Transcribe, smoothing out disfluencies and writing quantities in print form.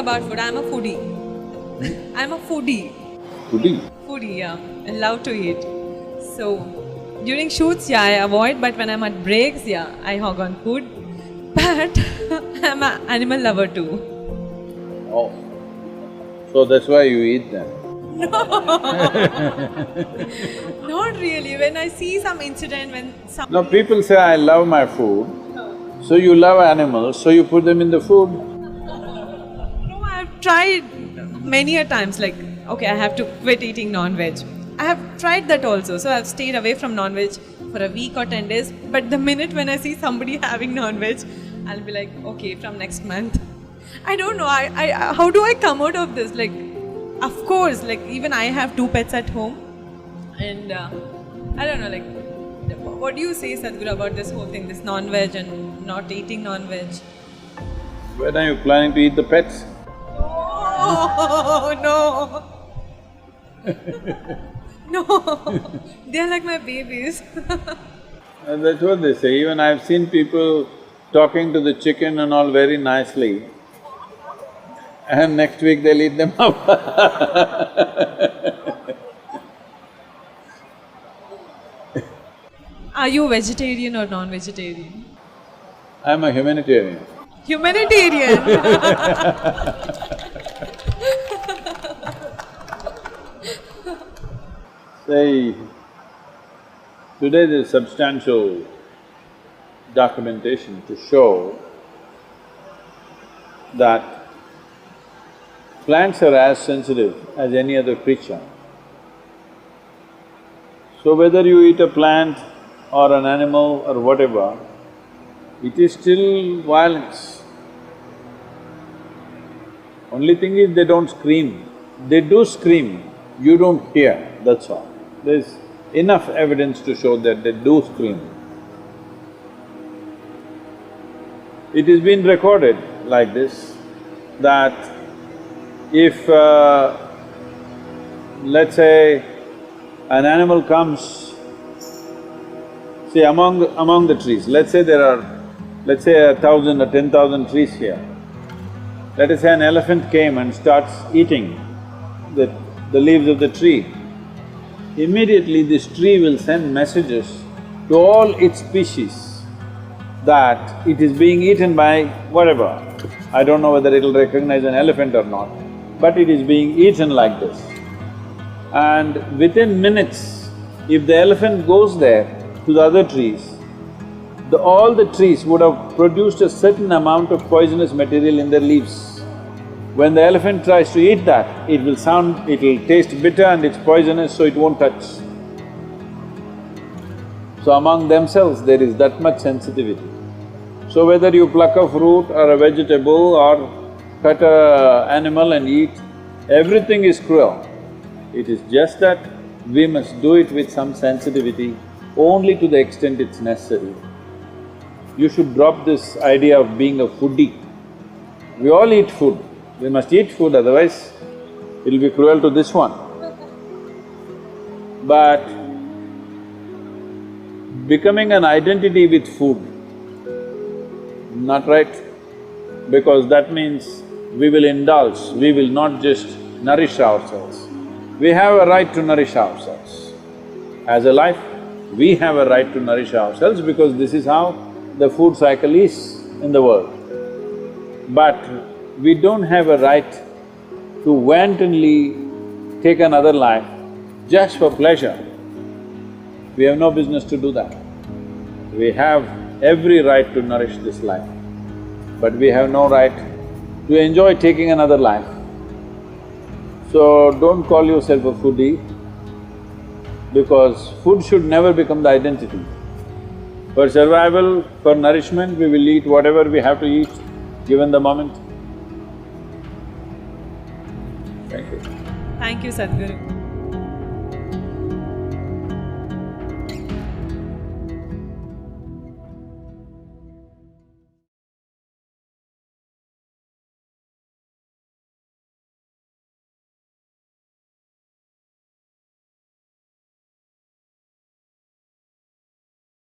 about food. I'm a foodie. I'm a foodie. Foodie? Foodie, yeah. I love to eat. So, during shoots, yeah, I avoid, but when I'm at breaks, yeah, I hog on food. But I'm an animal lover too. Oh. So that's why you eat them? Not really. When I see some incident, when some… No, people say, I love my food, so you love animals, so you put them in the food. No, I've tried many a times, like, okay, I have to quit eating non-veg. I have tried that also, so I've stayed away from non-veg for a week or 10 days, but the minute when I see somebody having non-veg, I'll be like, okay, from next month. I don't know, how do I come out of this? Like, of course, like, even I have 2 pets at home, and I don't know, like, what do you say, Sadhguru, about this whole thing, this non-veg and not eating non-veg? When are you planning to eat the pets? Oh, no. No, they're like my babies. And that's what they say. Even I've seen people talking to the chicken and all very nicely, and next week they'll eat them up. Are you vegetarian or non-vegetarian? I'm a humanitarian. Humanitarian. Say, today there's substantial documentation to show that plants are as sensitive as any other creature. So whether you eat a plant or an animal or whatever, it is still violence. Only thing is they don't scream. They do scream, you don't hear, that's all. There's enough evidence to show that they do scream. It has been recorded like this, that if let's say an animal comes, see among the trees, let's say there are, let's say 1,000 or 10,000 trees here. Let us say an elephant came and starts eating the leaves of the tree. Immediately this tree will send messages to all its species that it is being eaten by whatever. I don't know whether it'll recognize an elephant or not, but it is being eaten like this. And within minutes, if the elephant goes there to the other trees, all the trees would have produced a certain amount of poisonous material in their leaves. When the elephant tries to eat that, it'll taste bitter and it's poisonous, so it won't touch. So among themselves there is that much sensitivity. So whether you pluck a fruit or a vegetable or cut a animal and eat, everything is cruel. It is just that we must do it with some sensitivity, only to the extent it's necessary. You should drop this idea of being a foodie. We all eat food. We must eat food, otherwise it'll be cruel to this one. But becoming an identity with food, not right, because that means we will indulge, we will not just nourish ourselves. We have a right to nourish ourselves. As a life, we have a right to nourish ourselves because this is how the food cycle is in the world. But we don't have a right to wantonly take another life just for pleasure. We have no business to do that. We have every right to nourish this life, but we have no right to enjoy taking another life. So don't call yourself a foodie, because food should never become the identity. For survival, for nourishment, we will eat whatever we have to eat, given the moment. Thank you. Thank you, Sadhguru.